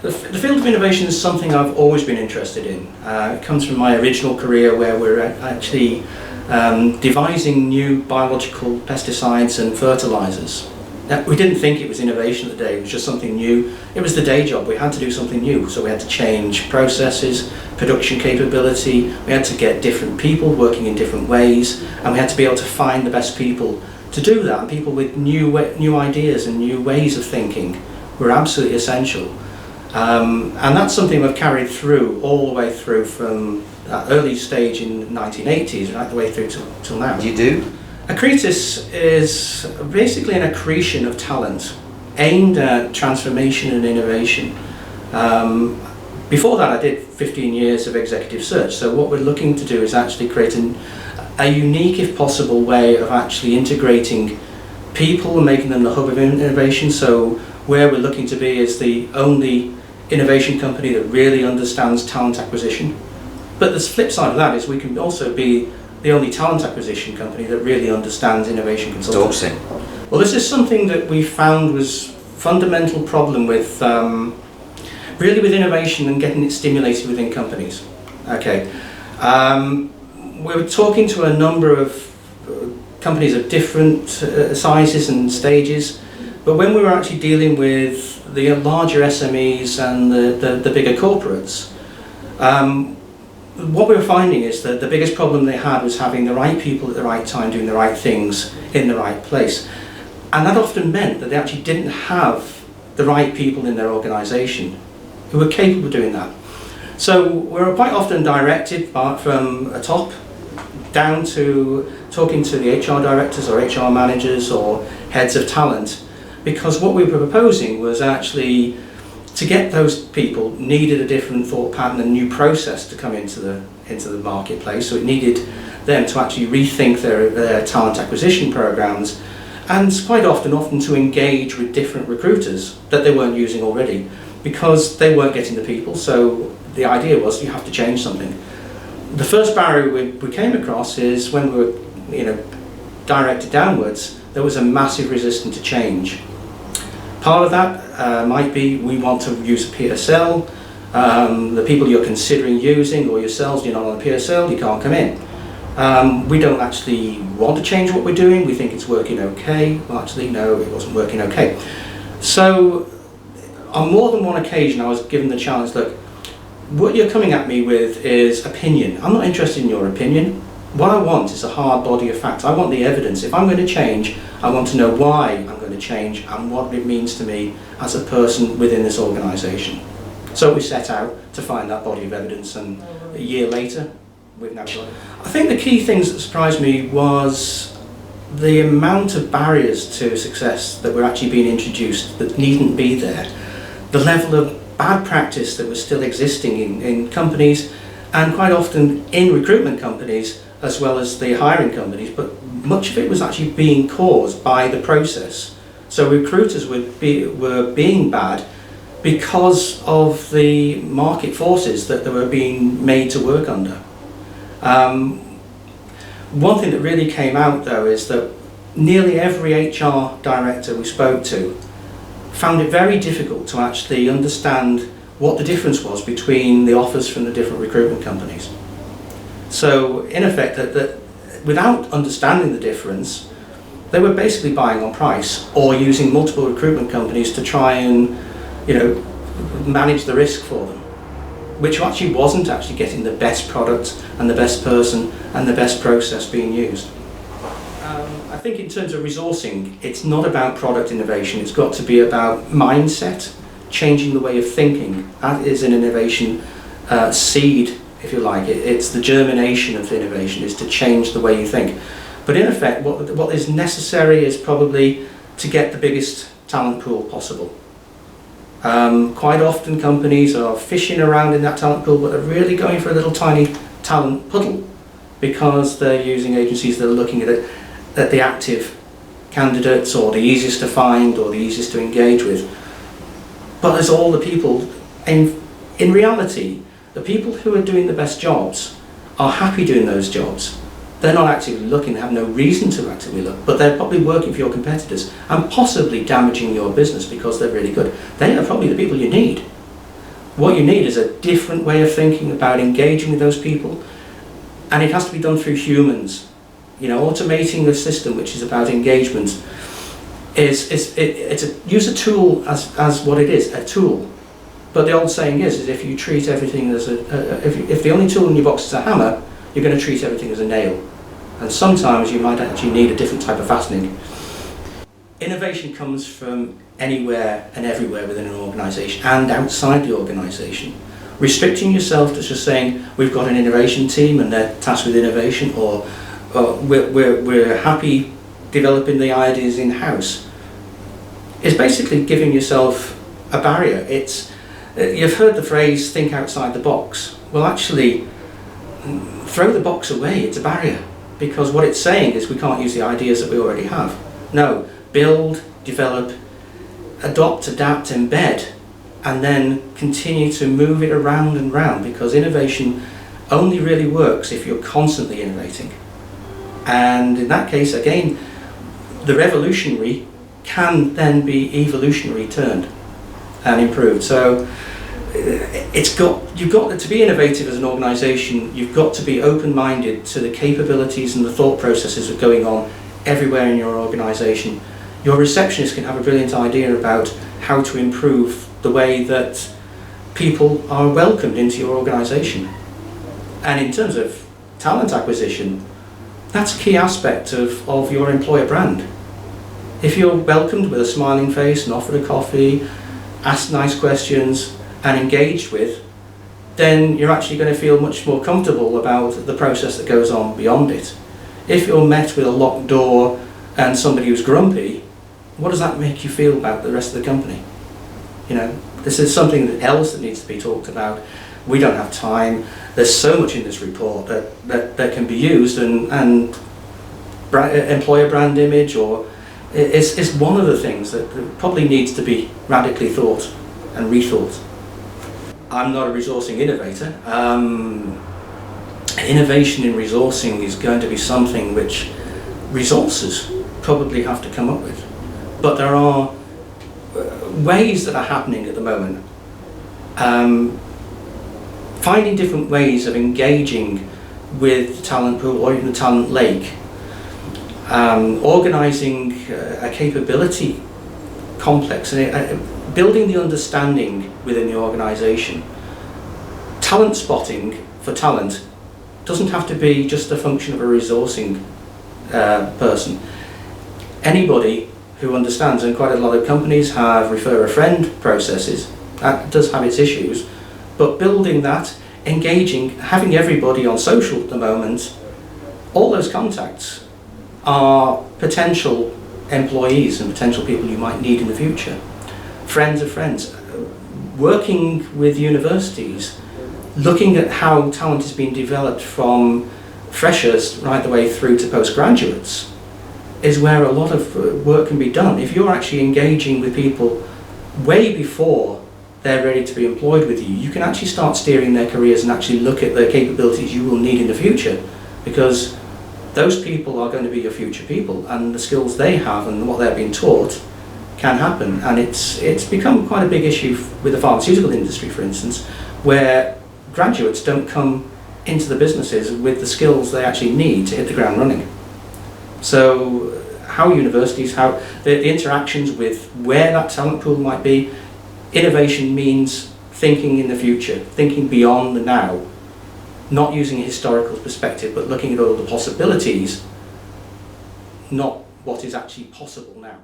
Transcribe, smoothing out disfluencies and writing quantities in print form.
The field of innovation is something I've always been interested in. It comes from my original career where we're actually devising new biological pesticides and fertilizers. We didn't think it was innovation at the day, it was just something new. It was the day job, we had to do something new, so we had to change processes, production capability, we had to get different people working in different ways, and we had to be able to find the best people to do that, and people with new ideas and new ways of thinking were absolutely essential. And that's something we've carried through, all the way through from that early stage in the 1980s, right the way through till now. You do? Accretis is basically an accretion of talent aimed at transformation and innovation. Before that I did 15 years of executive search, so what we're looking to do is actually create a unique, if possible, way of actually integrating people and making them the hub of innovation. So where we're looking to be is the only innovation company that really understands talent acquisition. But the flip side of that is we can also be the only talent acquisition company that really understands innovation consulting. Well, this is something that we found was fundamental problem with really with innovation and getting it stimulated within companies. Okay, we were talking to a number of companies of different sizes and stages, but when we were actually dealing with the larger SMEs and the bigger corporates, what we were finding is that the biggest problem they had was having the right people at the right time doing the right things in the right place. And that often meant that they actually didn't have the right people in their organisation who were capable of doing that. So we were quite often directed from a top down to talking to the HR directors or HR managers or heads of talent, because what we were proposing was actually to get those people needed a different thought pattern and new process to come into the marketplace. So it needed them to actually rethink their talent acquisition programs, and quite often to engage with different recruiters that they weren't using already, because they weren't getting the people. So the idea was you have to change something. The first barrier we came across is when we were directed downwards, there was a massive resistance to change. Part of that might be we want to use a PSL, the people you're considering using or yourselves, you're not on a PSL, you can't come in. We don't actually want to change what we're doing, we think it's working okay. Well, actually no, it wasn't working okay. So on more than one occasion I was given the challenge, look, what you're coming at me with is opinion. I'm not interested in your opinion. What I want is a hard body of facts. I want the evidence. If I'm going to change, I want to know why I'm going to change and what it means to me as a person within this organisation. So we set out to find that body of evidence, and a year later we've now got it. I think the key things that surprised me was the amount of barriers to success that were actually being introduced that needn't be there. The level of bad practice that was still existing in companies, and quite often in recruitment companies as well as the hiring companies, but much of it was actually being caused by the process. So recruiters were being bad because of the market forces that they were being made to work under. One thing that really came out though is that nearly every HR director we spoke to found it very difficult to actually understand what the difference was between the offers from the different recruitment companies. So in effect, that without understanding the difference, they were basically buying on price or using multiple recruitment companies to try and manage the risk for them, which actually wasn't actually getting the best product and the best person and the best process being used. I think in terms of resourcing, it's not about product innovation, it's got to be about mindset, changing the way of thinking. That is an innovation seed, if you like. It's the germination of innovation, is to change the way you think. But in effect, what is necessary is probably to get the biggest talent pool possible. Quite often companies are fishing around in that talent pool, but they're really going for a little tiny talent puddle because they're using agencies that are looking at the active candidates, or the easiest to find or the easiest to engage with. But there's all the people, and in reality, the people who are doing the best jobs are happy doing those jobs. They're not actively looking, they have no reason to actively look, but they're probably working for your competitors and possibly damaging your business because they're really good. They are probably the people you need. What you need is a different way of thinking about engaging with those people, and it has to be done through humans. You know, automating the system, which is about engagement, use a tool as what it is, a tool. But the old saying is if you treat everything as if the only tool in your box is a hammer, you're going to treat everything as a nail. And sometimes you might actually need a different type of fastening. Innovation comes from anywhere and everywhere within an organisation and outside the organisation. Restricting yourself to just saying we've got an innovation team and they're tasked with innovation, or we're happy developing the ideas in-house, is basically giving yourself a barrier. You've heard the phrase think outside the box. Well, actually, throw the box away. It's a barrier, because what it's saying is we can't use the ideas that we already have. No, build, develop, adopt, adapt, embed, and then continue to move it around and round, because innovation only really works if you're constantly innovating. And in that case, again, the revolutionary can then be evolutionary turned and improved. So you've got to be innovative as an organisation. You've got to be open-minded to the capabilities and the thought processes that are going on everywhere in your organisation. Your receptionist can have a brilliant idea about how to improve the way that people are welcomed into your organisation. And in terms of talent acquisition, that's a key aspect of your employer brand. If you're welcomed with a smiling face and offered a coffee, asked nice questions and engaged with, then you're actually going to feel much more comfortable about the process that goes on beyond it. If you're met with a locked door and somebody who's grumpy, what does that make you feel about the rest of the company? You know, this is something else that needs to be talked about. We don't have time. There's so much in this report that can be used, and employer brand image is one of the things that probably needs to be radically thought and rethought. I'm not a resourcing innovator. Innovation in resourcing is going to be something which resources probably have to come up with. But there are ways that are happening at the moment. Finding different ways of engaging with the talent pool or even the talent lake. Organising a capability complex and building the understanding within the organisation. Talent spotting for talent doesn't have to be just a function of a resourcing person. Anybody who understands, and quite a lot of companies have refer a friend processes, that does have its issues, but building that, engaging, having everybody on social at the moment, all those contacts are potential employees and potential people you might need in the future. Friends of friends. Working with universities, looking at how talent is being developed from freshers right the way through to postgraduates is where a lot of work can be done. If you're actually engaging with people way before they're ready to be employed with you, you can actually start steering their careers and actually look at the capabilities you will need in the future, because those people are going to be your future people, and the skills they have and what they're being taught can happen. And it's become quite a big issue with the pharmaceutical industry, for instance, where graduates don't come into the businesses with the skills they actually need to hit the ground running. So how universities, how the interactions with where that talent pool might be, innovation means thinking in the future, thinking beyond the now, not using a historical perspective, but looking at all the possibilities, not what is actually possible now.